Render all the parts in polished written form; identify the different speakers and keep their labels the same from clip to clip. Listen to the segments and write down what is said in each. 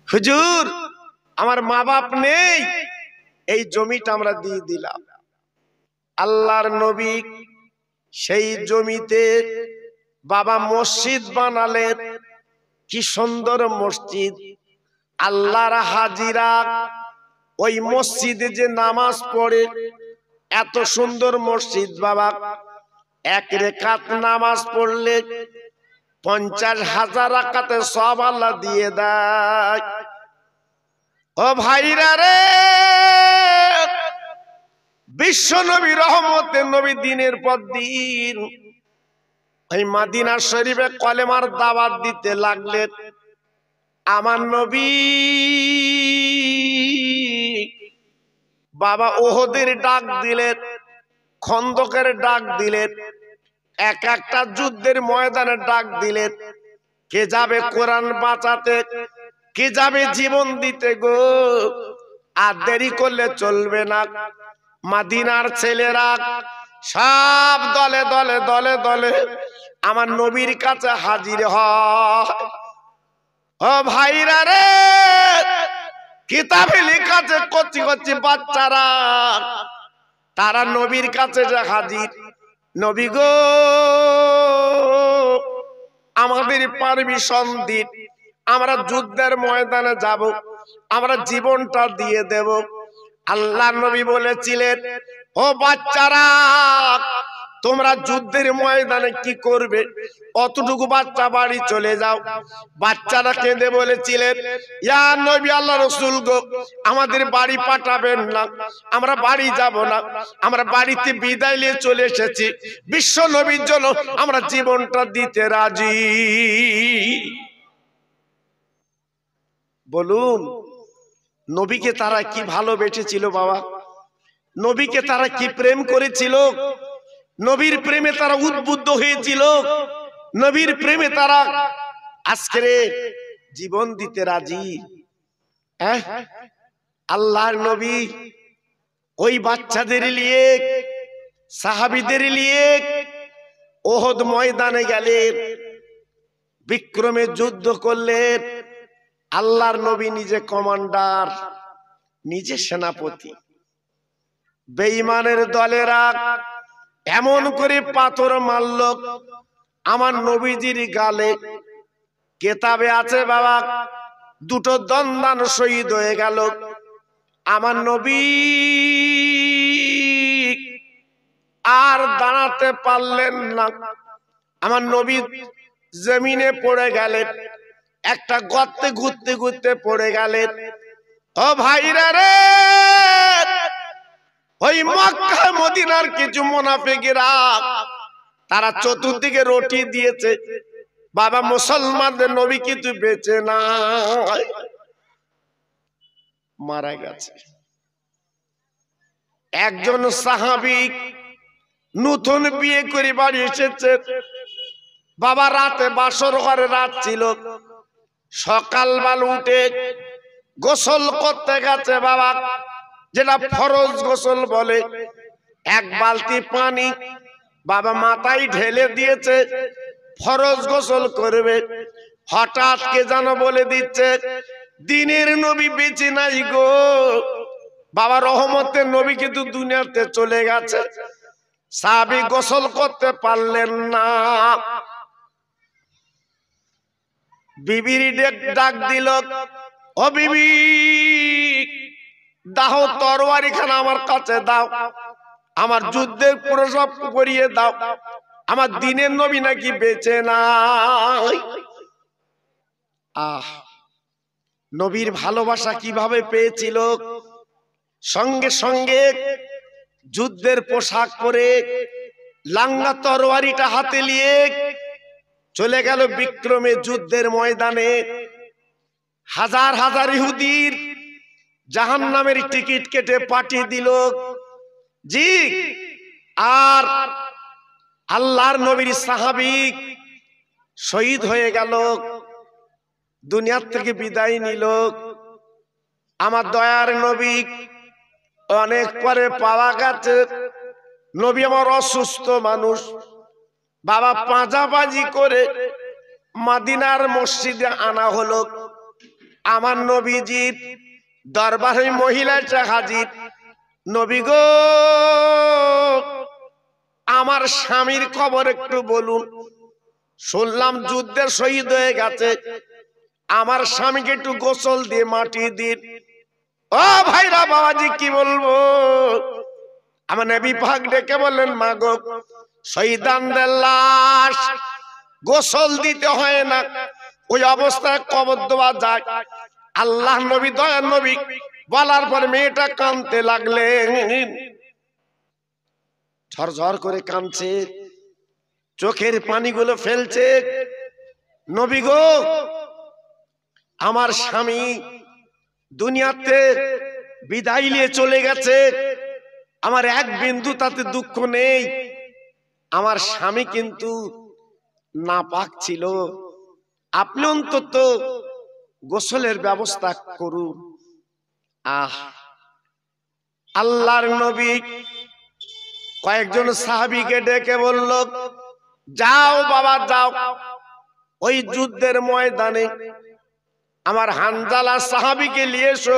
Speaker 1: হুজুর আমার মা বাপ নেই, এই জমিটা আমরা দিয়ে দিলাম। আল্লাহর নবী সেই জমিতে বাবা মসজিদ বানালেন। কি সুন্দর মসজিদ! আল্লাহর হাজিরা ওই মসজিদে যে নামাজ পড়ে, এত সুন্দর মসজিদ বাবা, এক রাকাত নামাজ পড়লে 50,000 রাকাতে সওয়াব আল্লাহ দিয়ে দেয়। ও ভাইরা রে, বিশ্ব নবী রহমতের নবী দিনের পর দিন ওই মদিনা শরীফে কলেমার দাওয়াত দিতে লাগলেন। আমার নবী বাবা ওহদের ডাক দিলেন, খন্দকের ডাক দিলেন, এক একটা যুদ্ধের ময়দানে ডাক দিলেন। কে যাবে কোরআন বাঁচাতে, কে যাবে জীবন দিতে গো, আর দেরি করলে চলবে না। মদিনার ছেলেরা সব দলে দলে দলে দলে আমার নবীর কাছে হাজির হয়। ও ভাইরা রে, কিতাবে লেখা আছে কচি কচি বাচ্চারা তারা নবীর কাছে হাজির। নবী গো, আমাদের পারমিশন দিন, আমরা যুদ্ধের ময়দানে যাব, আমরা জীবনটা দিয়ে দেব। আল্লাহর নবী বলেছিলেন, ও বাচ্চারা, তোমরা যুদ্ধের ময়দানে কি করবে? অতটুকু বাচ্চা বাড়ি চলে যাও। বাচ্চারা কেঁদে বলেছিলেন, ইয়া নবী আল্লাহ রাসূল গো, আমাদের বাড়ি পাঠাবেন না, আমরা বাড়ি যাব না, আমরা বাড়িতে বিদায় নিয়ে চলে এসেছি, বিশ্ব নবীর জন্য আমরা জীবনটা দিতে রাজি। বলুন, নবীকে তারা কি ভালোবেসেছিল বাবা, নবীকে তারা কি প্রেম করেছিল, নবীর প্রেমে তারা উদ্বুদ্ধ হয়েছিল, নবীর প্রেমে তারা আজকে জীবন দিতে রাজি। আল্লাহর নবী ওই বাচ্চাদের নিয়ে, সাহাবীদের নিয়ে ওহদ ময়দানে গেলেন, বিক্রমে যুদ্ধ করলেন। আল্লাহর নবী নিজে কমান্ডার, নিজে সেনাপতি। বেঈমানের দলেরা এমন করে পাথর মারল আমার নবীজির গালে। কেতাবে আছে বাবা, দুটো দন্দান শহীদ হয়ে গেল। আমার নবী আর দাঁড়াতে পারলেন না, আমার নবী জমিনে পড়ে গেলেন, একটা গর্তে ঘুরতে ঘুরতে পড়ে গেলেন। ও ভাইরা রে, ওই মক্কা মদিনার কিছু মুনাফিকরা তারা চতুর্দিকে রটি দিয়েছে, বাবা মুসলমানদের নবী কিন্তু বেঁচে নাই, মারা গেছে। একজন সাহাবী নতুন বিয়ে করে বাড়ি এসেছে বাবা, রাতে বাসর ঘরে রাত ছিল, সকালবেলা উঠে গোসল করতে গেছে বাবা, যেটা ফরজ গোসল বলে। এক বালতি পানি বাবা মাথায় ঢেলে দিয়েছে, ফরজ গোসল করবে। হঠাৎ কে যেন বলে দিচ্ছে, দিনের নবী বেঁচে নাই গো বাবা, রহমতের নবী কিন্তু দুনিয়াতে চলে গেছে। সাহাবী গোসল করতে পারলেন না। বিবির ডাক দিল, ও বিবি, দাও তরবারি খানা আমার কাছে দাও, আমার যুদ্ধের প্রসব করিয়ে দাও, আমার দিনের নবী নাকি বেঁচে নাই। নবীর ভালোবাসা কিভাবে পেয়েছিল! সঙ্গে সঙ্গে যুদ্ধের পোশাক পরে লাঙ্গা তরবারিটা হাতে নিয়ে চলে গেল বিক্রমে যুদ্ধের ময়দানে। হাজার হাজার ইহুদির জাহান্নামের টিকিট কেটে পাঠিয়ে দিল জি। আর আল্লাহর নবীর সাহাবী শহীদ হয়ে গেল, দুনিয়ার থেকে বিদায় নিল। আমার দয়ার নবী অনেক পরে পাওয়া গেছে, নবী আমার অসুস্থ মানুষ বাবা, পাঁজাবাজি করে মদিনার মসজিদে আনা হলো। আমার নবীজির দরবারে মহিলাটা হাজির। নবী গো, আমার স্বামীর খবর একটু বলুন, শুনলাম যুদ্ধে শহীদ হয়ে গেছে, আমার স্বামীকে একটু গোসল দিয়ে মাটি দিন। ও ভাইরা বাবাজি, কি বলবো? আমার নবী পাক ডেকে বললেন, মা গো, শহীদানদের লাশ গোসল দিতে হয় না, ওই অবস্থায় কবর দেওয়া যায়। আল্লাহ নবী, দয়ার নবী বলার পর মেয়েটা কাঁদতে লাগলেন, ঝরঝর করে কাঁদছে, চোখের পানিগুলো ফেলছে। নবী গো, আমার স্বামী দুনিয়াতে বিদায় নিয়ে চলে গেছে, আমার এক বিন্দু তাতে দুঃখ নেই। আমার স্বামী কিন্তু নাপাক ছিল, আপনি অন্তত গোসলের ব্যবস্থা করুন। আল্লাহর নবী কয়েকজন সাহাবীকে ডেকে বলল, যাও বাবা যাও, ওই যুদ্ধের ময়দানে আমার হানজালা সাহাবীকে নিয়ে এসো,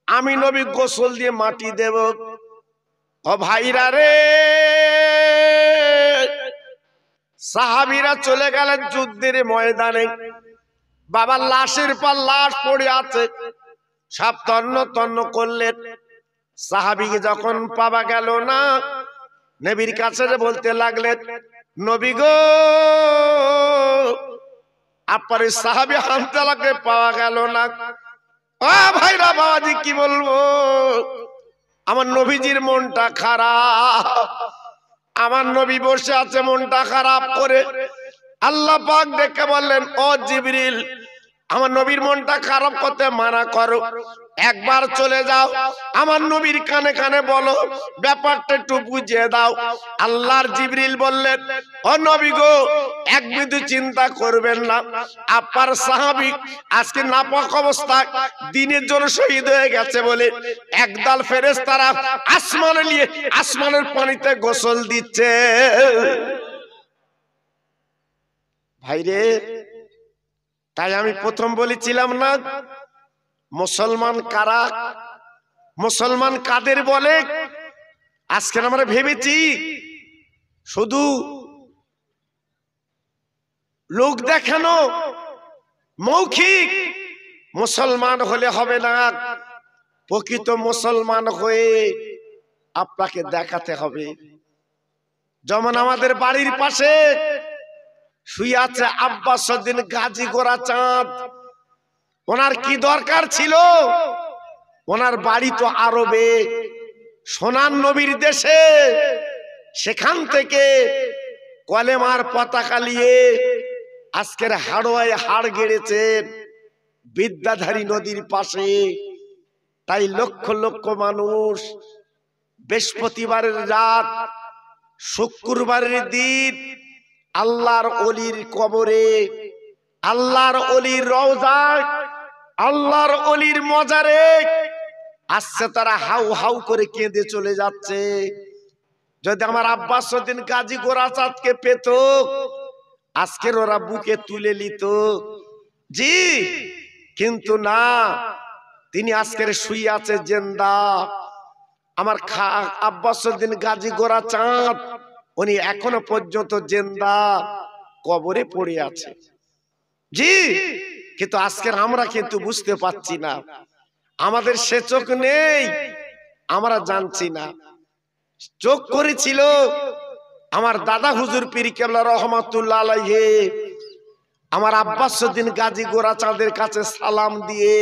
Speaker 1: আমি নবী গোসল দিয়ে মাটি দেব। ও ভাইরা রে, সাহাবীরা চলে গেলেন যুদ্ধের ময়দানে। বাবার লাশের পর লাশ পড়ে আছে, সব তন্ন তন্ন করলেন। সাহাবীকে যখন পাওয়া গেল না, নবীর কাছে বলতে লাগলেন, নবী গো, আপনার সাহাবী হানজালাকে পাওয়া গেল না। ও ভাইরা বাবাজি, কি বলবো? আমার নবীজির মনটা খারাপ। আমার নবী বসে আছে মনটা খারাপ করে। আল্লাহ পাক ডেকে বললেন, ও জিবরিল, আমার নবীর মনটা খারাপ করতে মানা করো, একবার চলে যাও, আমার নবীর কানে কানে বলো, ব্যাপারটা একটু বুঝিয়ে দাও। আল্লাহর জিবরিল বললেন, ও নবী গো, এক বিন্দু চিন্তা করবেন না, আপনার সাহাবী আজকে নাপাক অবস্থায় দিনের জন্য শহীদ হয়ে গেছে বলে একদল ফেরেশতারা আসমানে নিয়ে আসমানের পানিতে গোসল দিচ্ছে। ভাইরে, তাই আমি প্রথম বলেছিলাম না, মুসলমান কারা, মুসলমান কাদের বলে? আজকে আমরা ভেবেছি শুধু লোক দেখানো, মৌখিক মুসলমান হলে হবে না, প্রকৃত মুসলমান হয়ে আপনাকে দেখাতে হবে। যেমন আমাদের বাড়ির পাশে শুয়ে আছে আব্বাসউদ্দিন গাজী গোরাচাঁদ। ওনার কি দরকার ছিল? ওনার বাড়ি তো আরবে, সোনার নবীর দেশে, সেখান থেকে কলেমার পতাকা নিয়ে আজকের হাড়োয়ায় হাড় গেড়েছেন বিদ্যাধারী নদীর পাশে। তাই লক্ষ লক্ষ মানুষ বৃহস্পতিবারের রাত, শুক্রবারের দিন আল্লাহর ওলির কবরে, আল্লাহর ওলির রওজায়, আল্লাহর ওলির মজারে আসছে, তারা হাউ হাউ করে কেঁদে চলে যাচ্ছে। যদি আমার আব্বাসউদ্দিন গাজী গোরাচাঁদকে পেত, আজকের ওরা বুকে তুলে নিত। জি, কিন্তু না, তিনি আজকের শুয়ে আছে জিন্দা। আমার আব্বাসউদ্দিন গাজী গোরাচাঁদ উনি এখনো পর্যন্ত জিন্দা, কবরে পড়ে আছে। জি, কিন্তু আজকের আমরা কিন্তু বুঝতে পারছি না, আমাদের সে চোখ নেই, আমরা জানছি না। চোখ করেছিল আমার দাদা হুজুর পীর কেবলা রহমাতুল্লাহ আলাইহি, আমার আব্বাসউদ্দিন গাজী গোরাচাঁদের কাছে সালাম দিয়ে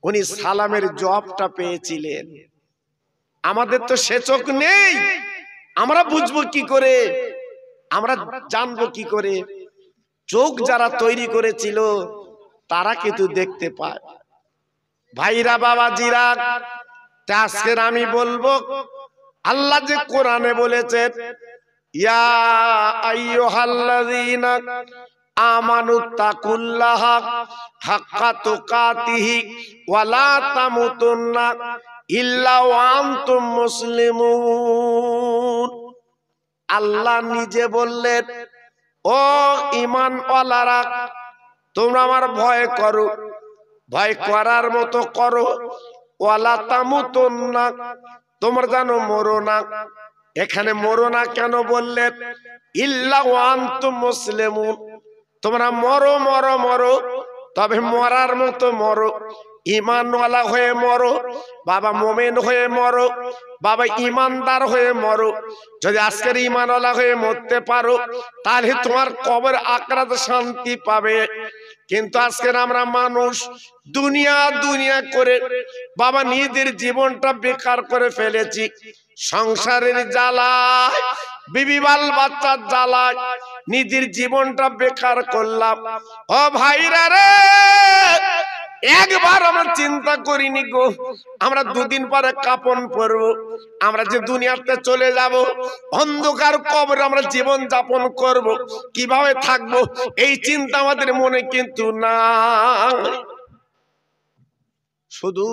Speaker 1: উনি সালামের জবাবটা পেয়েছিলেন। আমাদের তো সে চোখ নেই, আমরা বুঝবো কি করে, আমরা জানবো কি করে? চোখ যারা তৈরি করেছিল তারা কিন্তু দেখতে পায়। ভাইরা বাবাজিরা, আজকের আমি বলবো, আল্লাহ যে কোরআনে বলেছেন, ইয়া আইয়ুহাল্লাযীনা আমানুত্তাকুল্লাহা হাক্কা তুকাতিহি ওয়া লা তামুতুন্না ইল্লা ওয়া আনতুম মুসলিমুন। আল্লাহ নিজে বললেন, ও ঈমানওয়ালারা, তোমরা আমার ভয় করো, ভয় করার মতো করো, ওয়ালা তামুতুন্না, তোমরা জানো মরো না। এখানে মরো না কেন বললেন? ইল্লা ওয়া আনতুম মুসলিমুন, তোমরা মরো মরো মরো, তবে মরার মতো মরো, ইমানওয়ালা হয়ে মরো, বাবা মোমেন হয়ে মরো, বাবা ইমানদার হয়ে মরো। যদি আজকের ইমানওয়ালা হয়ে মরতে পারো তাহলে তোমার কবর আখরাত শান্তি পাবে। কিন্তু আজকের আমরা মানুষ দুনিয়া দুনিয়া করে বাবা নিজের জীবনটা বেকার করে ফেলেছি। সংসারের জ্বালায়, বিবি বাল বাচ্চার জ্বালায় নিজের জীবনটা বেকার করলাম। ও ভাইরা রে, একবার আমরা চিন্তা করিনি গো, আমরা দুদিন পরে কাপন পরবো, আমরা যে দুনিয়াতে চলে যাব, অন্ধকার কবরে আমরা জীবন যাপন করব, কিভাবে থাকবো এই চিন্তা আমাদের মনে কিন্তু না। শুধু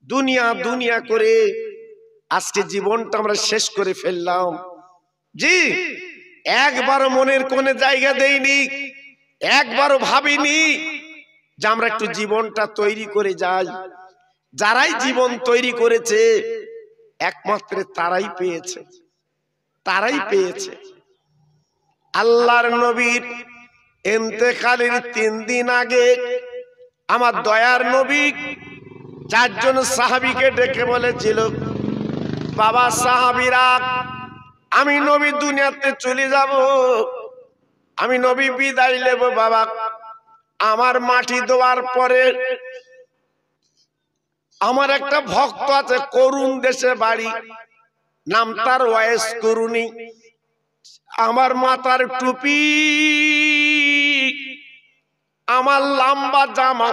Speaker 1: দুনিয়া দুনিয়া করে আজকে জীবনটা আমরা শেষ করে ফেললাম। জি, একবারও মনের কোণে জায়গা দেইনি, একবারও ভাবিনি যে আমরা একটু জীবনটা তৈরি করে যাই। যারাই জীবন তৈরি করেছে একমাত্র তারাই পেয়েছে, তারাই পেয়েছে। আল্লাহর নবীর ইন্তেকালের 3 দিন আগে আমার দয়ার নবী 4 জন সাহাবীকে ডেকে বলেছিল, বাবা সাহাবীরা, আমি নবী দুনিয়াতে চলে যাব, আমি নবী বিদায় নেব। বাবা, আমার মাটি দেওয়ার পরে আমার একটা ভক্ত আছে, করুণ দেশে বাড়ি, নাম তার ওয়াইস করুনি। আমার মাথার টুপি, আমার লম্বা জামা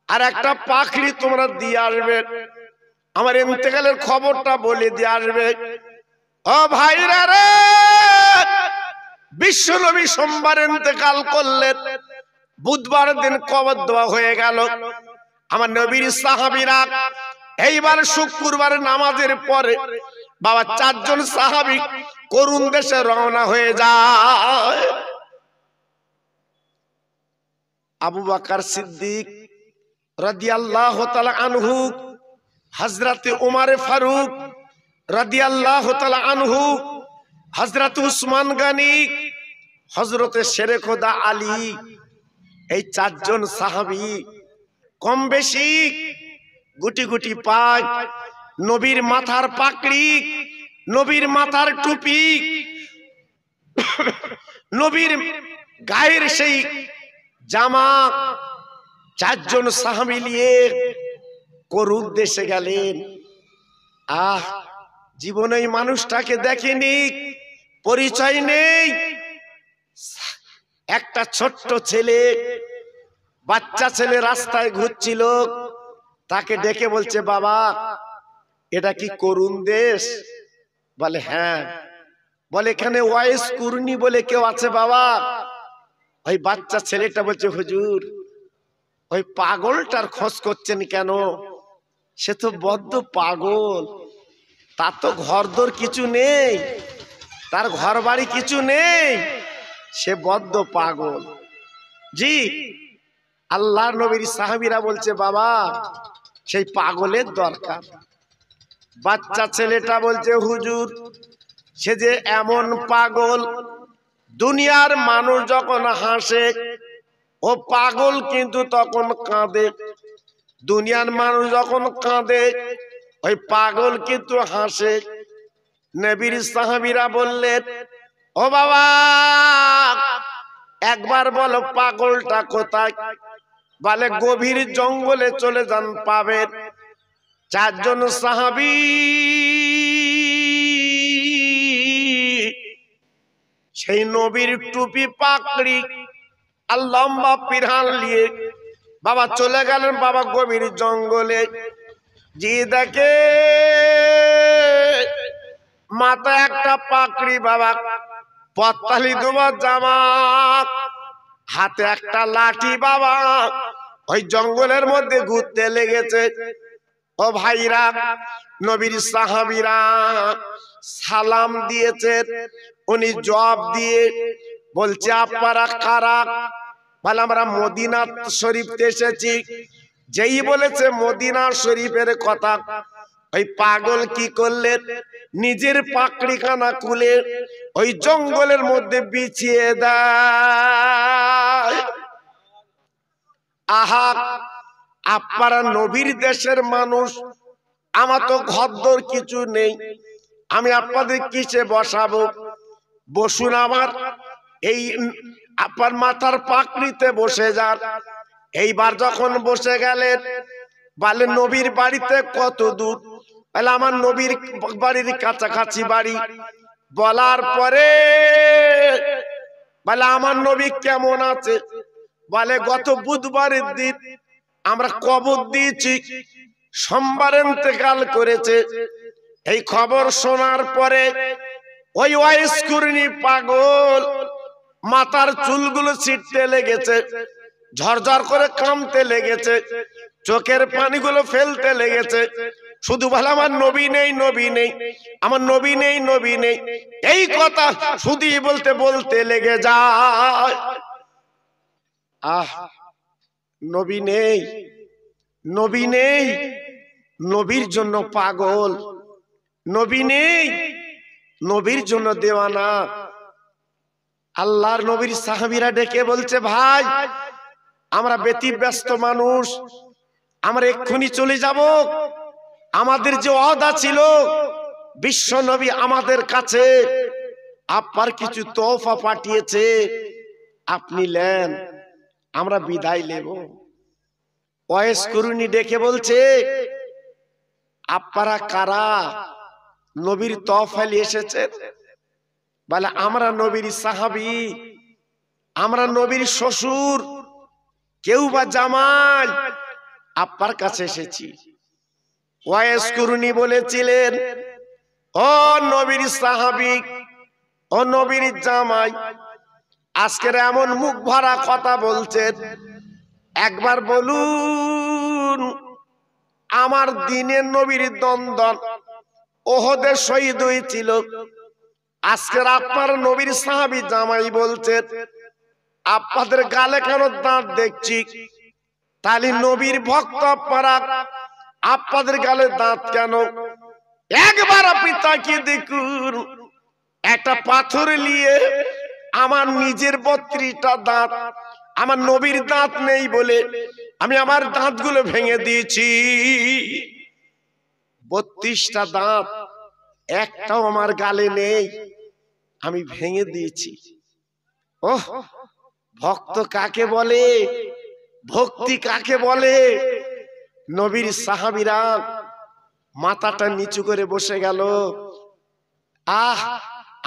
Speaker 1: আর একটা পাখড়ি তোমরা দিয়ে আসবে, আমার ইন্তেকালের খবরটা বলে দিয়ে আসবে। ও ভাইরা রে, বিশ্ব নবী সোমবার ইন্তেকাল করলেন, বুধবার দিন কবর দেওয়া হয়ে গেল। আমার নবীর সাহাবীরা এইবার শুক্রবার নামাজের পরে বাবা 4 জন সাহাবী করুণ দেশে রওনা হয়ে যায়। আবু বকর সিদ্দিক রাদিয়াল্লাহু তাআলা আনহু, হযরতে উমর ফারুক রাদিয়াল্লাহু তাআলা আনহু, হযরতে উসমান গনি, হযরতে শেরে খোদা আলী, এই 4 জন সাহাবী কম বেশি গুটি গুটি পায়, নবীর মাথার পাকড়ি, নবীর মাথার টুপি, নবীর গায়ের সেই জামা, 4 জন সাহাবী নিয়ে করুণ দেশে গেলেন। জীবনে এই মানুষটাকে দেখেনি, পরিচয় নেই। একটা ছোট্ট ছেলে, বাচ্চা ছেলে রাস্তায় ঘুরছিল, তাকে ডেকে বলছে, বাবা এটা কি করুণ দেশ? বলে হ্যাঁ। বলে এখানে ওয়াইস কুরনি বলে কেউ আছে বাবা? ওই বাচ্চা ছেলেটা বলছে, হুজুর ওই পাগলটার খোঁজ করছেন কেন? সে তো বদ্ধ পাগল, তার তো ঘরদোর কিছু নেই, তার ঘর বাড়ি কিছু নেই, সে বদ্ধ পাগল। জি, আল্লাহর নবীর সাহাবীরা বলছে, বাবা সেই পাগলের দরকার। বাচ্চা ছেলেটা বলছে, হুজুর সে যে এমন পাগল, দুনিয়ার মানুষ যখন হাসে ও পাগল কিন্তু তখন কাঁদে, দুনিয়ার মানুষ যখন কাঁদে ওই পাগল কিন্তু হাসে। নবীর সাহাবীরা বললেন, ও বাবা একবার বলো পাগলটা কোথায়? বলে গভীর জঙ্গলে চলে যান, পাবেন। 4 জন সাহাবী সেই নবীর টুপি পাকড়ি আর লম্বা পিরান নিয়ে বাবা চলে গেলেন বাবা গভীর জঙ্গলে। জি দেখে মাথায় একটা পাকড়ি, বাবা পতালি দুবার জামা, হাতে একটা লাঠি, বাবা ওই জঙ্গলের মধ্যে ঘুরতে লেগেছে। ও ভাইরা, নবীর সাহাবীরা সালাম দিয়েছে, উনি জবাব দিয়ে বলছে, আপনারা কারা? বলে আমরা মদিনা শরীফতে এসেছি। যেই বলেছে মদিনা শরীফের কথা, ওই পাগল কি করলেন, নিজের পাকড়িখানা খুলে ওই জঙ্গলের মধ্যে বিছিয়ে দেয়। আহা, আপনারা নবীর দেশের মানুষ, আমার তো ঘরদোর কিছু নেই, আমি আপনাদের কিসে বসাবো? বসুন আমার এই আপনার মাথার পাকড়িতে বসে যান। এইবার যখন বসে গেলেন, বলে নবীর বাড়িতে কত দূর? বলে আমার নবীর বাড়ির কাছাকাছি বাড়ি। বলার পরে বলে আমার নবী কেমন আছে? বলে গত বুধবারের দিন আমরা কবর দিয়েছি, সোমবার ইন্তেকাল করেছে। এই খবর শোনার পরে ওই ওয়াইসকুরনি পাগল মাথার চুলগুলো ছিটতে লেগেছে, ঝরঝর করে কামতে লেগেছে, চোখের পানিগুলো ফেলতে লেগেছে। শুধু বলে আমার নবী নেই, নবী নেই, আমার নবী নেই, নবী নেই, এই কথা শুধুই বলতে বলতে লেগে যায়। আহ, নবী নেই, নবী নেই, নবীর জন্য পাগল, নবী নেই, নবীর জন্য দেওয়ানা। আল্লাহর নবীর সাহাবীরা ডেকে বলছে, ভাই আমরা ব্যতিব্যস্ত মানুষ, আমরা এক্ষুনি চলে যাব। আমাদের যে ওয়াদা ছিল, বিশ্ব নবী আমাদের কাছে আপনার কিছু তোহফা পাঠিয়েছে, আপনি নেন, আমরা বিদায় নেব। ওয়াইসকুরনি ডেকে বলছে, আপনারা কারা? নবীর তোহফা নিয়ে এসেছেন? বলে আমরা নবীর সাহাবী, আমরা নবীর শ্বশুর, কেউ বা জামাই, আপনার কাছে এসেছি। ওয়াইসকুরনি বলেছিলেন, ও নবীর সাহাবী, ও নবীর জামাই, আজকের এমন মুখ ভরা কথা বলছেন, একবার বলুন আমার দিনের নবীর দন্দন ওহদে শহীদ হয়েছিল, আজকের আপনার নবীর সাহাবী জামাই বলছেন আপনাদের গালে কেন দাঁত দেখছি? তাহলে নবীর ভক্ত আপনারা, আপনাদের গালে দাঁত কেন? একবার আপনি তাকিয়ে দেখুন, একটা পাথর নিয়ে আমার নিজের 32টা দাঁত, আমার নবীর দাঁত নেই বলে আমি আমার দাঁতগুলো ভেঙে দিয়েছি। 32টা দাঁত, একটাও আমার গালে নেই, আমি ভেঙে দিয়েছি। ওহ, ভক্ত কাকে বলে, ভক্তি কাকে বলে? নবীর সাহাবীরা মাথাটা নিচু করে বসে গেল। আহ,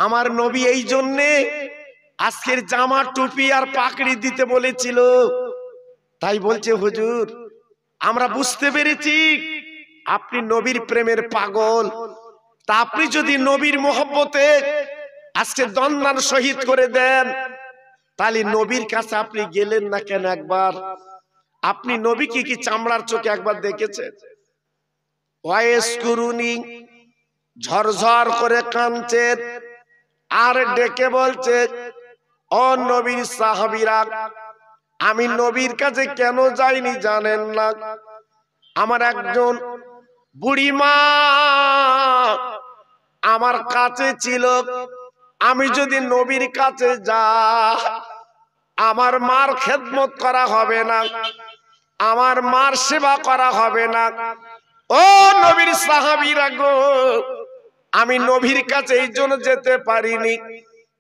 Speaker 1: আমার নবী এই জন্যে আজকের জামা টুপি আর পাকড়ি দিতে বলেছিল। তাই বলছে, হুজুর আমরা বুঝতে পেরেছি আপনি নবীর প্রেমের পাগল, তা আপনি যদি নবীর মোহব্বতে আজকে দন্দান শহীদ করে দেন, তাহলে নবীর কাছে আপনি গেলেন না কেন? একবার আপনি নবীকে কি চামড়ার চোখে একবার দেখেছেন? ওয়াইসকুরনি ঝরঝর করে কাঁদছেন আর ডেকে বলছে, ও নবীর সাহাবীরা, আমি নবীর কাছে কেন যাইনি জানেন না? আমার একজন বুড়ি মা আমার কাছে ছিল, আমি যদি নবীর কাছে যাই আমার মার খেদমত করা হবে না, আমার মার সেবা করা হবে না। ও নবীর সাহাবীরা গো, আমি নবীর কাছে এই জন্য যেতে পারিনি,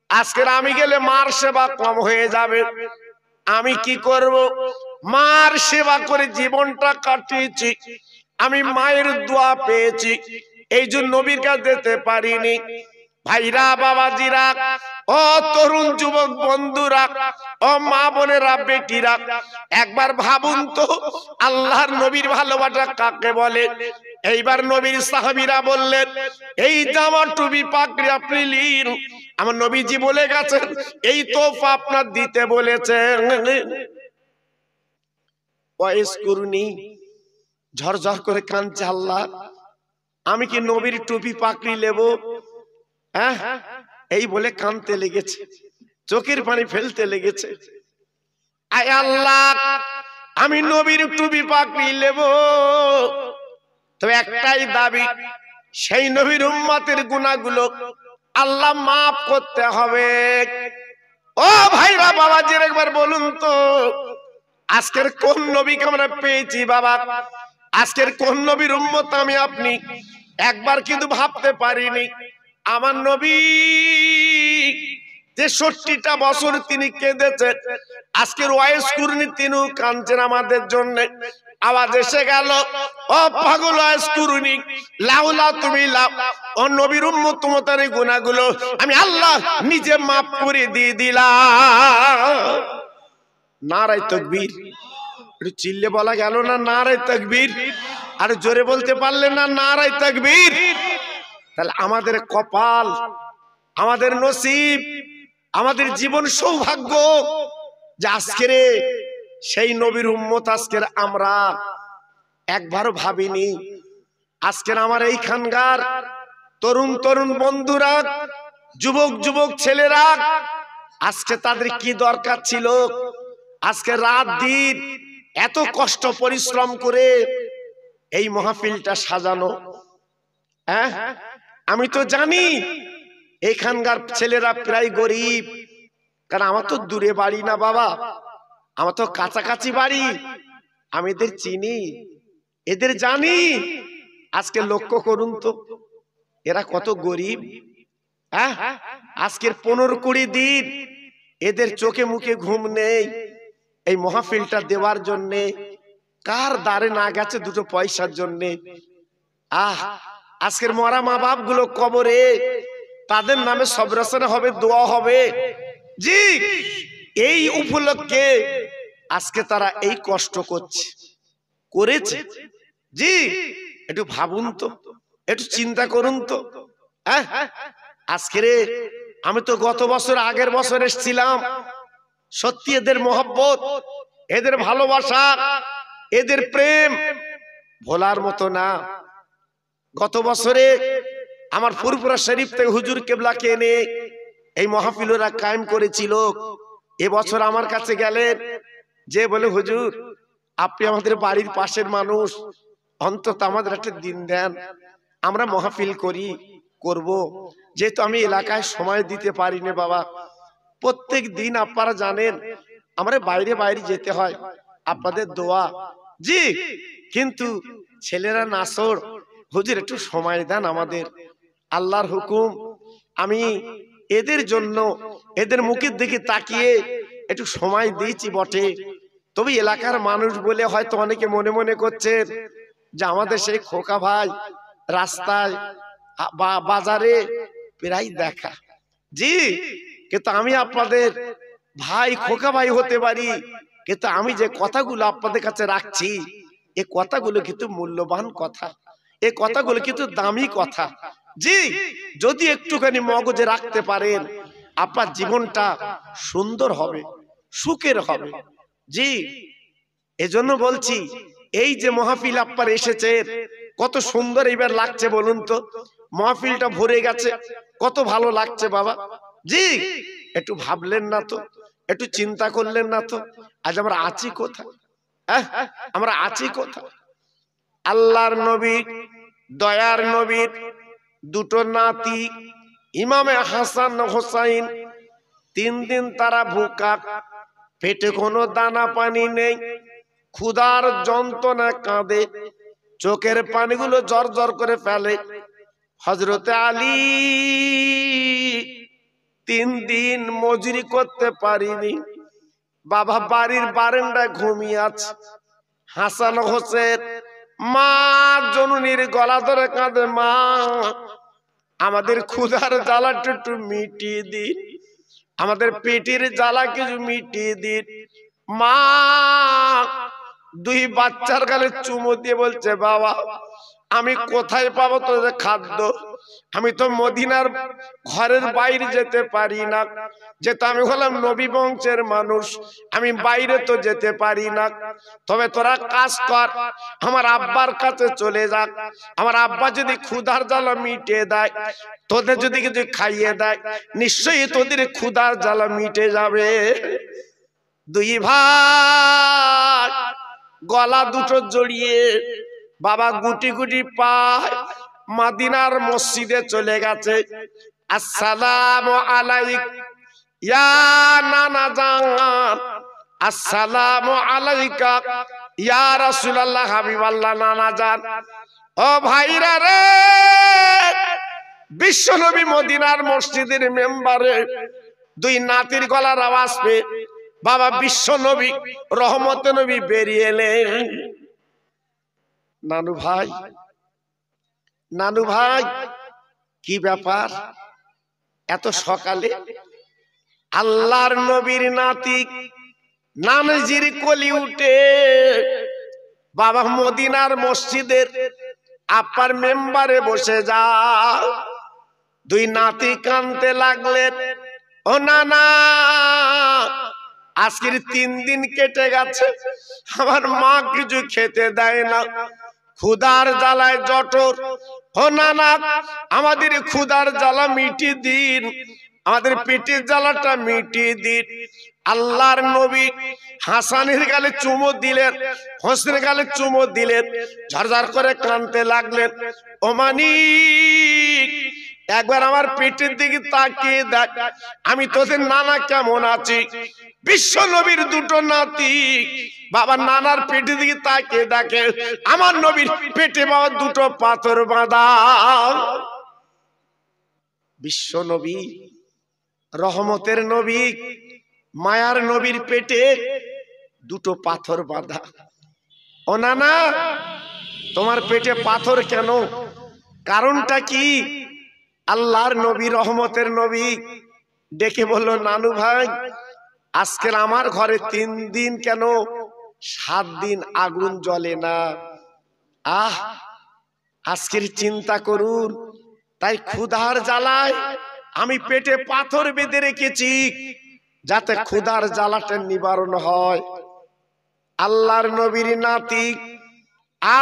Speaker 1: আজকের আমি গেলে মার সেবা কম হয়ে যাবে। আমি কি করব? মার সেবা করে জীবনটা কাটিয়েছি, আমি মায়ের দোয়া পেয়েছি, এই জন্য নবীর কাছে যেতে পারিনি। ভাইরা, বাবাজিরা, ও তরুণ যুবক বন্ধুরা, ও মা বোনেরা, বেটিরা, একবার ভাবুন তো আল্লাহর নবীর ভালোবাসা কাকে বলে? এইবার নবীর সাহাবীরা বললেন, এই জামা টুপি পাগড়ি আপনি নিন, আমার নবীজি বলে গেছেন এই তোহফা আপনার দিতে বলেছেন। ওয়াইসকুরনি ঝরঝর করে কাঁদছে, আল্লাহ আমি কি নবীর টুপি পাগড়ি নেব? হ্যাঁ, এই বলে কাঁদতে লেগেছে, চোখের পানি ফেলতে লেগেছে। আয় আল্লাহ আমি নবীর টুপি পাকড়ি নেব, তবে একটাই দাবি, সেই নবীর উম্মতের গুনাহগুলো আল্লাহ মাফ করতে হবে। ও ভাইরা বাবাজির একবার বলুন তো, আজকের কোন নবীকে আমরা পেয়েছি বাবা? আজকের কোন নবীর উম্মত আমি আপনি একবার কিন্তু ভাবতে পারিনি। আমার নবী 63টা বছর তিনি কেঁদেছেন, আজকের ওয়াইস কুরনি তিনিও কাঁদছেন আমাদের জন্য। আওয়াজ এসে গেল, ও পাগল ওয়াইস কুরনি, লাউলা তুমি লাউ, ও নবীর উম্মত তোমাদের গুনাহগুলো আমি আল্লাহ নিজে মাফ করে দিয়ে দিলাম। নারায়ে তাকবীর। একটু চিল্লে বলা গেল না নারায়ে তাকবীর? আর জোরে বলতে পারলে না নারায়ে তাকবীর? তাহলে আমাদের কপাল, আমাদের নসিব, আমাদের জীবন সৌভাগ্য যে আজকের সেই নবীর উম্মত আজকের আমরা একবারও ভাবিনি। আজকের আমার এইখানকার তরুণ তরুণ বন্ধুরা, যুবক যুবক ছেলেরা, আজকে তাদের কি দরকার ছিল আজকে রাত দিন এত কষ্ট পরিশ্রম করে এই মাহফিলটা সাজানো? হ্যাঁ, আমি তো জানি এখানকার ছেলেরা প্রায় গরিব, কারণ আমার তো দূরে বাড়ি না বাবা, আমার তো কাছাকাছি বাড়ি। আমি এদের চিনি, এদের জানি। আজকে লক্ষ্য করুন তো এরা কত গরিব। হ্যাঁ, আজকের 15-20 দিন এদের চোখে মুখে ঘুম নেই এই মাহফিলটা দেওয়ার জন্য। কার দ্বারে না গেছে দুটো পয়সার জন্য। আজকের মরা মা বাপ গুলো কবরে, তাদের নামে সবরাসনা হবে, দোয়া হবে। জি, এই উপলক্ষে আজকে তারা এই কষ্ট করেছে। জি, একটু ভাবুন তো, একটু চিন্তা করুন তো। আজকের আমি তো গত বছর আগের বছর এসেছিলাম। সত্যি এদের মহব্বত, এদের ভালোবাসা, এদের প্রেম ভোলার মতো না। গত বছরে আমার ফুরফুরা শরীফ থেকে হুজুর কেবলাকে এনে এই মাহফিলরা কায়েম করেছিল। এবছর আমার কাছে গেলেন, যে বলে হুজুর আপনি আমাদের বাড়ির পাশের মানুষ, অন্তত আমাদের একটা দিন দেন, আমরা মাহফিল করব। যেহেতু আমি এলাকায় সময় দিতে পারি না বাবা, প্রত্যেক দিন আপনারা জানেন আমরা বাইরে বাইরে যেতে হয়, আপনাদের দোয়া। জি, কিন্তু ছেলেরা নাসর, হুজুর একটু সময় দেন আমাদের, আল্লাহর হুকুম। আমি এদের জন্য এদের মুখের দিকে তাকিয়ে একটু সময় দিয়েছি বটে, তবে এলাকার মানুষ বলে হয়তো অনেকে মনে মনে করছেন যে আমাদের সেই খোকা ভাই রাস্তায় বা বাজারে প্রায় দেখা। জি, কিন্তু আমি আপনাদের ভাই, খোকা ভাই হতে পারি, কিন্তু আমি যে কথাগুলো আপনাদের কাছে রাখছি এই কথাগুলো কিন্তু মূল্যবান কথা, এই কথাগুলো কিন্তু দামি কথা। জি, যদি একটুখানি মগজে রাখতে পারেন আপনার জীবনটা সুন্দর হবে, সুখের হবে। জি, এজন্য বলছি এই যে মাহফিল আপনার এসেছে কত সুন্দর এবার লাগছে বলুন তো, মাহফিলটা ভরে গেছে, কত ভালো লাগছে বাবা। জি, একটু ভাবলেন না তো, একটু চিন্তা করলেন না তো, আজ আমরা আছি কোথায়? আমরা আছি কোথায়? আল্লাহর নবী, দয়ার নবীর দুটো নাতি ইমামে হাসান হোসাইন 3 দিন তারা ভুকা, পেটে কোনো দানা পানি নেই, ক্ষুধার যন্ত্রণা কাঁদে, চোখের পানিগুলো জর জর করে ফেলে। হযরতে আলী 3 দিন মজুরি করতে পারিনি বাবা, বাড়ির বারান্দায় ঘুমিয়ে আছে। হাসান হোসেন মা জননীর গলা ধরে কাঁদে, মা আমাদের ক্ষুধার জ্বালাটা একটু মিটিয়ে দিন, আমাদের পেটের জ্বালা কিছু মিটিয়ে দিন। মা 2 বাচ্চার গালে চুমু দিয়ে বলছে, বাবা আমি কোথায় পাবো তোদের খাদ্য? আমি তো মদিনার ঘরের বাইরে যেতে পারি না, যেহেতু আমি হলাম নবী বংশের মানুষ, আমি বাইরে তো যেতে পারি না। তবে তোরা কাজ কর, আমার আব্বার কাছে চলে যা, আমার আব্বা যদি ক্ষুধার জ্বালা মিটিয়ে দেয়, তোদের যদি কিছু খাইয়ে দেয়, নিশ্চয়ই তোদের ক্ষুধার জ্বালা মিটে যাবে। দুই ভাই গলা দুটো জড়িয়ে বাবা গুটি গুটি পায় মদিনার মসজিদে চলে গেছে। আসসালামু আলাইক ইয়া নানা জান, আসসালামু আলাইকা ইয়া রাসূলুল্লাহ হাবিবাল্লাহ নানা জান। ও ভাইরা রে, বিশ্বনবী মদিনার মসজিদের মেম্বারে দুই নাতির গলার আওয়াজ পেয়ে বাবা বিশ্বনবী রহমত নবী বেরিয়ে এলেন। নানু ভাই, নানু ভাই, কি ব্যাপার এত সকালে? আল্লাহর নবীর নাতি নানজির কলি উঠে বাবা মদিনার মসজিদের আপার মেম্বারে বসে যা। দুই নাতি কানতে লাগলেন, ও নানা, আজকের 3 দিন কেটে গেছে, আমার মা কিছু খেতে দেয় না, ক্ষুধার জ্বালায় জঠর। ও নানা, আমাদের ক্ষুধার জ্বালা মিটিয়ে দিন, আমাদের পেটের জ্বালাটা মিটিয়ে দিন। আল্লাহর নবী হাসানের গালে চুমো দিলেন, হোসেনের গালে চুমো দিলেন, ঝরঝর করে কাঁদতে লাগলেন। ও মানিক, একবার আমার পেটের দিকে তাকিয়ে দেখ, আমি তোদের নানা কেমন আছি। বিশ্ব নবীর দুটো নাতি বাবা নানার পেটের দিকে তাকিয়ে দেখে, আমার নবীর পেটে বাবা দুটো পাথর বাঁধা। বিশ্ব নবী রহমতের নবী মায়ার নবীর পেটে দুটো পাথর বাঁধা। ও নানা, তোমার পেটে পাথর কেন? কারণটা কি? আল্লাহর নবী রহমতের নবী ডেকে বলল, নানু ভাই, আজকের আমার ঘরে 3 দিন কেন 7 দিন আগুন জ্বলে না। আজকের চিন্তা করুন, তাই ক্ষুধার জ্বালায় আমি পেটে পাথর বেঁধে রেখেছি, যাতে ক্ষুধার জ্বালাটা নিবারণ হয়। আল্লাহর নবীর নাতি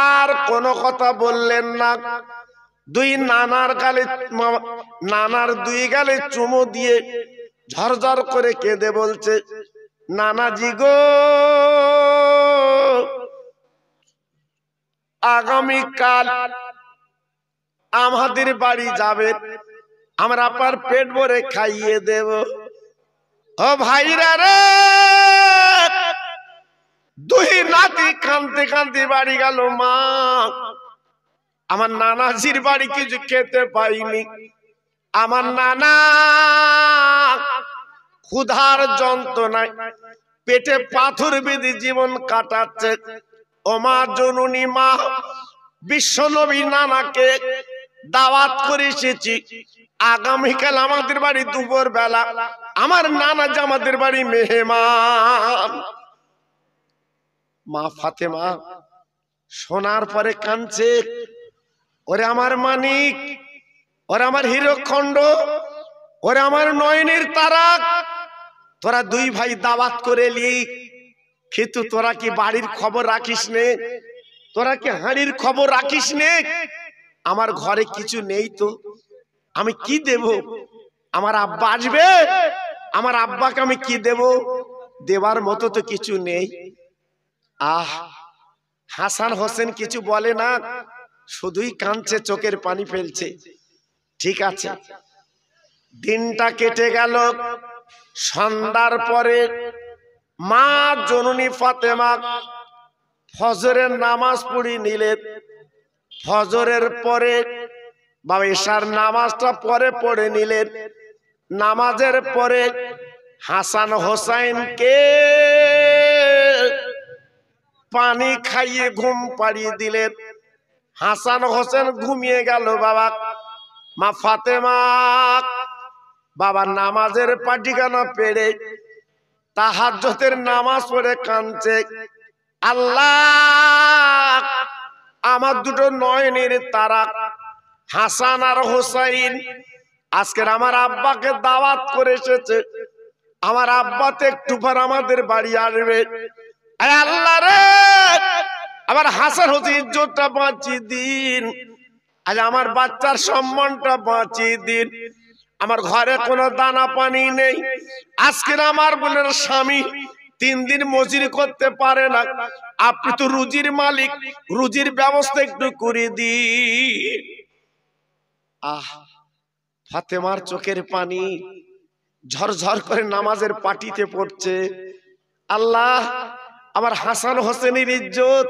Speaker 1: আর কোনো কথা বললেন না। দুই নানার গালে, নানার দুই গালে চুমো দিয়ে ঝরঝর করে কেঁদে বলছে, নানাজি গো, আগামীকাল আমাদের বাড়ি যাবে, আমরা আপনার পেট ভরে খাইয়ে দেব। ও ভাইরা রে, দুই নাতি কাঁদতে কাঁদতে বাড়ি গেল। মা, আমার নানাজির বাড়ি কিছু খেতে পাইনি, আমার নানা ক্ষুধার যন্ত্রণায় পেটে পাথর বেঁধে জীবন কাটাচ্ছে। ও মা জননী, মা, বিশ্বনবী নানাকে দাওয়াত করে এসেছি, আগামীকাল আমাদের বাড়ি দুপুর বেলা আমার নানা যে আমাদের বাড়ি মেহমান। মা ফাতেমা শোনার পরে কাঁদছে, ওরে আমার মানিক, ওরে আমার হীরকখণ্ড, ওরে আমার নয়নের তারা, তোরা দুই ভাই দাওয়াত করে এলি, কিন্তু তোরা কি বাড়ির খবর রাখিস নে? তোরা কি হাঁড়ির খবর রাখিস নে? আমার ঘরে কিছু নেই তো আমি কি দেব? আমার আব্বা আসবে, আমার আব্বাকে আমি কি দেব? দেবার মতো তো কিছু নেই। হাসান হোসেন কিছু বলে না, শুধুই কাঁদছে, চোখের পানি ফেলছে। ঠিক আছে, দিনটা কেটে গেল। সন্ধ্যার পরে মা জননী ফাতেমা ফজরের নামাজ পড়ে নিলেন। ফজরের পরে বাবা এশার নামাজটা পরে পড়ে নিলেন। নামাজের পরে হাসান হোসেনকে পানি খাইয়ে ঘুম পাড়িয়ে দিলেন। হাসান হোসেন ঘুমিয়ে গেল। বাবা মা ফাতেমা বাবা নামাজের পাটিখানা পেড়ে তাহাজ্জুদের নামাজ পড়ে কাঁদছে, আল্লাহ, আমার দুটো নয়নের তারা হাসান আর হোসাইন আজকের আমার আব্বাকে দাওয়াত করে এসেছে, আমার আব্বাতে একটু পর আমাদের বাড়ি আসবে। আল্লাহ রে, আমার হাসান হোসেন ইজ্জতটা বাঁচিয়ে দিন, আজ আমার বাচ্চার সম্মানটা বাঁচিয়ে দিন। আমার ঘরে কোনো দানা পানি নেই, আজকের আমার বোনের স্বামী 3 দিন মজুরি করতে পারে না, আপনি তো রুজির মালিক, রুজির ব্যবস্থা একটু করে দিন। আহ, ফাতেমার চোখের পানি ঝরঝর করে নামাজের পাটিতে পড়ছে। আল্লাহ, আমার হাসান হোসেনের ইজ্জত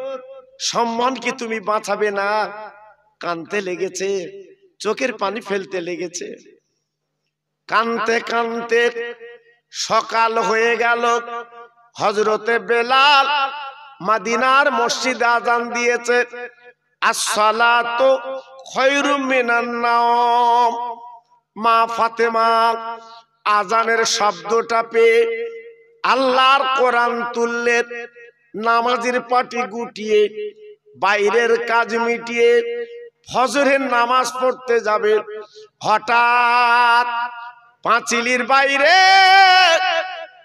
Speaker 1: সম্মান কি তুমি বাঁচাবে না? কানতে লেগেছে, চোখের পানি ফেলতে লেগেছে। কানতে কানতে সকাল হয়ে গেল। হযরতে বেলাল মদিনার মসজিদে আযান দিয়েছে, আসসালাতু খায়রুম মিনান নাওম। মা ফাতেমা আযানের শব্দটা পেয়ে আল্লাহর কোরআন তুললেন, নামাজের পাটি গুটিয়ে বাইরের কাজ মিটিয়ে ফজরের নামাজ পড়তে যাবে। হঠাৎ পাঁচিলির বাইরে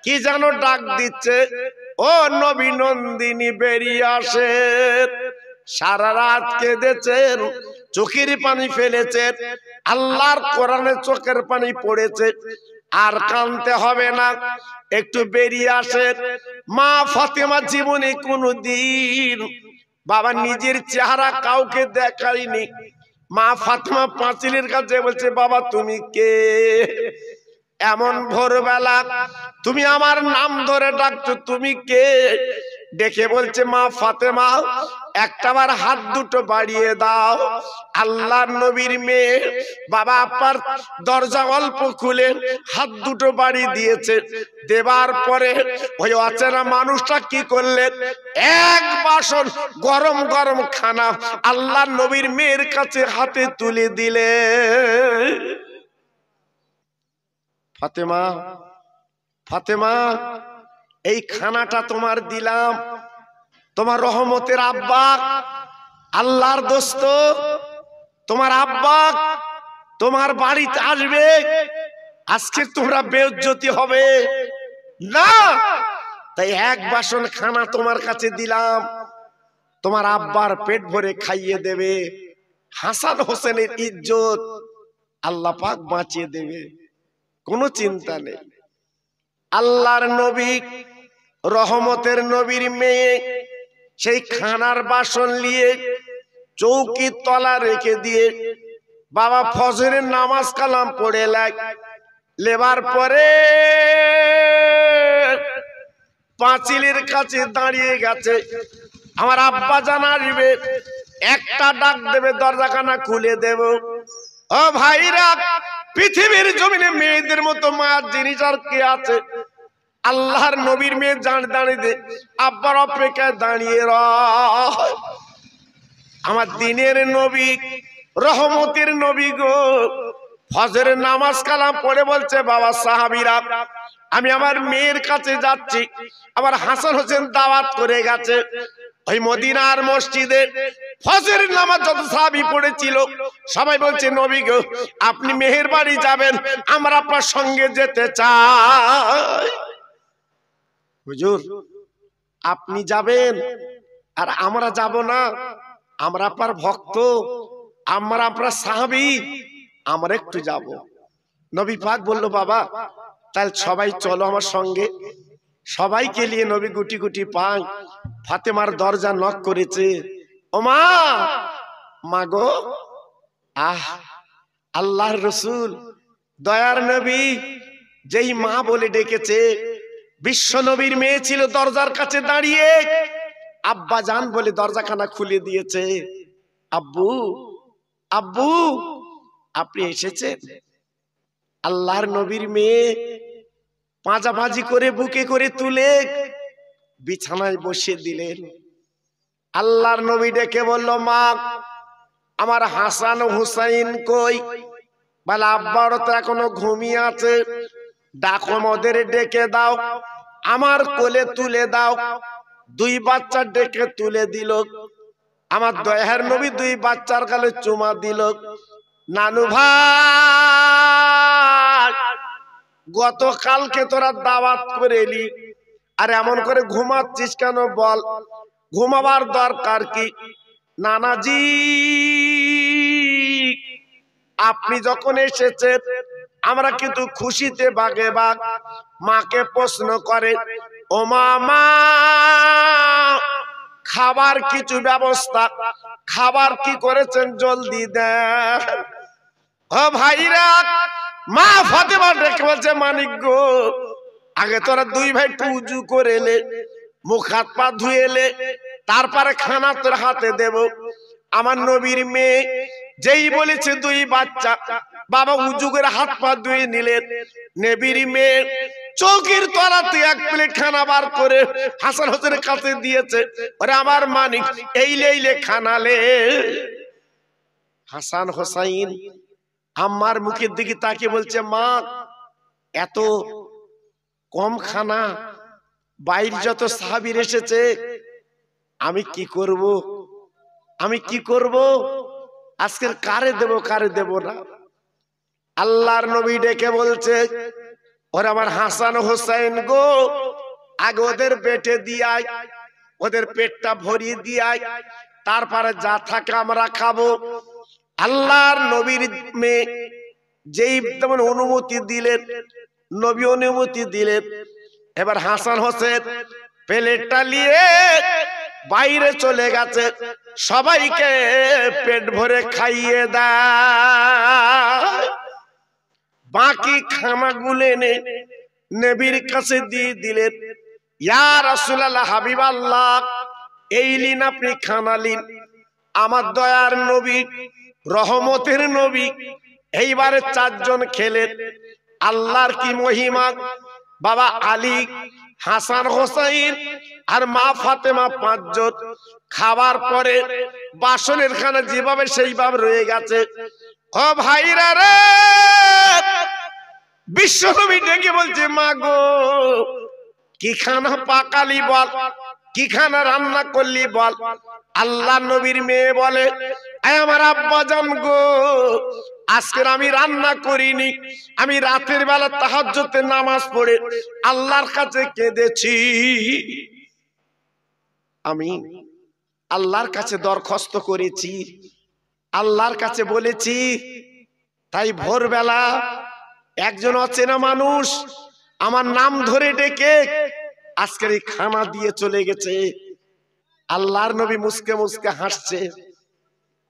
Speaker 1: কি যেন ডাক দিচ্ছে, ও নবী নন্দিনী বেরিয়ে আসেন। সারা রাত কেঁদেছেন, চোখের পানি ফেলেছেন, আল্লাহর কোরআনে চোখের পানি পড়েছে, আর কাঁদতে হবে না, একটু বেরিয়ে আসেন। মা ফাতেমা জীবনে কোনদিন বাবা নিজের চেহারা কাউকে দেখায়নি। মা ফাতেমা পাঁচিলের কাছে বলছে, বাবা তুমি কে? এমন ভোরবেলা তুমি আমার নাম ধরে ডাকছো, তুমি কে? ডেকে বলছে, মা ফাতেমা একটাবার হাত দুটো বাড়িয়ে দাও। আল্লাহর নবীর মেয়ে বাবা আপনার দরজা অল্প খুলে হাত দুটো বাড়িয়ে দিয়েছে। দেবার পরে ওই অচেনা মানুষটা কি করলেন, এক বাসন গরম গরম খানা আল্লাহর নবীর মেয়ের কাছে হাতে তুলে দিলে। ফাতেমা, ফাতেমা এই খানাটা তোমার দিলাম, তোমার রহমতের আব্বা আল্লাহর দোস্ত, তোমার আব্বা তোমার বাড়িতে আসবে, আজকে তোমরা বেইজ্জতি হবে না, তাই এক বাসন খানা তোমার কাছে দিলাম, তোমার আব্বার পেট ভরে খাইয়ে দেবে, হাসান হোসেনের ইজ্জত আল্লাহ পাক বাঁচিয়ে দেবে, কোনো চিন্তা নেই। আল্লাহর নবী রহমতের নবীর মেয়ে সেই খানার বাসন নিয়ে চৌকির তলা রেখে দিয়ে বাবা ফজরের নামাজ কালাম পড়ে লেবার পরে পাঁচিলের কাছে দাঁড়িয়ে গেছে। আমার আব্বা জান আসবে, একটা ডাক দেবে, দরজাখানা খুলে দেব। ও ভাইরা, পৃথিবীর জমিনে মেয়েদের মতো মায়ের জিনিস আর কে আছে? আল্লাহর নবীর মেয়ে দাঁড়িয়ে আব্বার অপেক্ষায় দাঁড়িয়ে রয়। আমার দিনের নবী, রহমতের নবী গো, ফজরের নামাজ কালাম পড়ে বলছে, বাবা সাহাবীরা আমি আমার মেয়ের কাছে যাচ্ছি। আবার হাসান হোসেন দাওয়াত করে গেছে ওই মদিনার মসজিদে। ফজরের নামাজ যত সাহাবী পড়েছিল সবাই বলছে, নবী গো আপনি মেহের বাড়ি যাবেন, আমরা আপনার সঙ্গে যেতে চাই। হুজুর আপনি যাবেন আর আমরা যাব না? আমরা আপনার ভক্ত, আমরা আপনার সাহাবী, আমরা একটু যাব। নবী পাক বলল, বাবা তাহলে সবাই চলো আমার সঙ্গে। সবাইকে নিয়ে নবী গুটি গুটি পায় ফাতেমার দরজা নক করেছে। ও মা, মা গো, আহ আল্লাহর রসুল দয়ার নবী যেই মা বলে ডেকেছে, বিশ্ব নবীর মেয়ে ছিল দরজার কাছে দাঁড়িয়ে, আব্বা জান বলে দরজাখানা খুলে দিয়েছে। আব্বু, আব্বু আপনি এসেছেন? আল্লাহর নবীর মেয়ে পাঁজাবাজি করে বুকে করে তুলে বিছানায় বসিয়ে দিলেন। আল্লাহর নবী ডেকে বলল, মা আমার হাসান হুসাইন কই? বলে আব্বারও তো এখনো ঘুমিয়ে আছে, ডাকো ওদের, ডেকে দাও, আমার কোলে তুলে দাও। 2 বাচ্চা ডেকে তুলে দিল। আমার দয়ার নবী 2 বাচ্চার গালে চুমা দিল। নানু ভাই, গতকালকে তোরা দাওয়াত করে এলি, আর এমন করে ঘুমাচ্ছিস কেন বল? ঘুমাবার দরকার কি? নানাজি আপনি যখন এসেছেন আমরা কিন্তু খুশিতে বাগে বাগ। মাকে প্রশ্ন করে, ও মামা খাবার কিছু ব্যবস্থা, খাবার কি করেছেন জলদি দেন। ও ভাইরা, মা ফাতেমা ডেকে বলছে মানিক গো, আগে তোরা দুই ভাই উজু করে এলে, মুখ হাত পা ধুয়ে এলে, তারপরে খানা তোর হাতে দেব। আমার নবীর মেয়ে যেই বলেছে দুই বাচ্চা, বাবা উজু করে হাত পা ধুয়ে নিলেন। নবীর মেয়ে চৌকির তলাতে এক প্লেট খানা বার করে হাসান হোসেনের কাছে দিয়েছে। ওরে আমার মানিক, এই লেইলে খানালে। হাসান হোসাইন আম্মার মুখের দিকে তাকিয়ে বলছে, মা এত কম খানা, বাইরে যত সাহাবীর এসেছে, আমি কি করব, আমি কি করব, আজকের কারে দেব কারে দেব না। আল্লাহর নবী ডেকে বলছে, ওরে আমার হাসান হোসেন গো, আগে ওদের পেটে দিয়াই, ওদের পেটটা ভরিয়ে দিয়াই, তারপরে যা থাকে আমরা খাবো। আল্লাহর নবীর মেয়ে যেই তেমন অনুমতি দিলেন, নবী অনুমতি দিলেন। এবার হাসান হোসেন প্লেটটা নিয়ে বাইরে চলে গেছে, সবাইকে পেট ভরে খাইয়ে দেয়। বাকি খানাগুলো এনে নবীর কাছে দিয়ে দিলেন। ইয়া রাসূলুল্লাহ, হাবিবাল্লাহ, এই লিন আপনি খানা লিন। আমার দয়ার নবী, রহমতের নবী এইবারে চারজন খেলেন। আল্লাহর কি মহিমা! বাবা আলী, হাসান হোসাইন আর মা ফাতেমা পাঁচজন খাবার পরে বাসনের খানা যেভাবে সেইভাবে রয়ে গেছে। ও ভাইরা রে, বিশ্বনবী ডেকে বলছে, মা গো, কি খানা পাকালি বল, কি খানা রান্না করলি বল। আল্লাহ নবীর মেয়ে বলে, আমার আব্বা জান গো, আজকের আমি রান্না করিনি, আমি রাতের বেলা তাহাজ্জুদে নামাজ পড়ে আল্লাহর কাছে কেঁদেছি। আমি আল্লাহর কাছে দরখাস্ত করেছি, আল্লাহর কাছে বলেছি, তাই ভোরবেলা একজন অচেনা মানুষ আমার নাম ধরে ডেকে আজকের এই খানা দিয়ে চলে গেছে। আল্লাহর নবী মুস্কে মুস্কে হাসছে।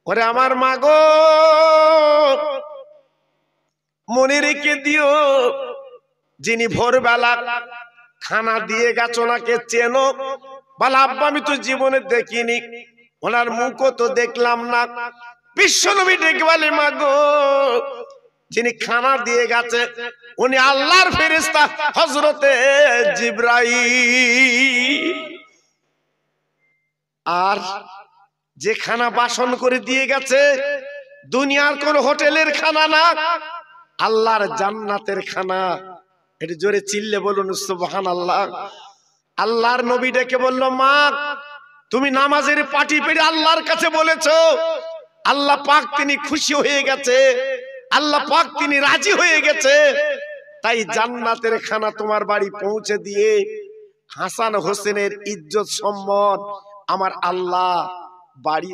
Speaker 1: ওরে আমার মা গো, মনে রেখে দিও, যিনি ভোরবেলা খানা দিয়ে গেছো ওনাকে চেনো। বলে, আব্বা আমি তো জীবনে দেখিনি, ওনার মুখও তো দেখলাম না। বিশ্বনবী ডেকে বলে, মা গো, যিনি খানা দিয়ে গেছে উনি আল্লাহর ফেরেশতা হযরতে জিবরাইল। আর যে খানা বাসন করে দিয়ে গেছে দুনিয়ার কোন হোটেলের খানা না, আল্লাহর জান্নাতের খানা। এটা জোরে চিল্লে বলুন সুবহানাল্লাহ। আল্লাহর নবী ডেকে বলল, মা তুমি নামাজের পাটি পেড়ে আল্লাহর কাছে বলেছো, আল্লাহ পাক তিনি খুশি হয়ে গেছে, আল্লাহ পাক তিনি রাজি হয়ে গেছে, তাই জান্নাতের খানা তোমার বাড়ি পৌঁছে দিয়ে হাসান হোসেনের ইজ্জত সম্মান আমার আল্লাহ বাড়ি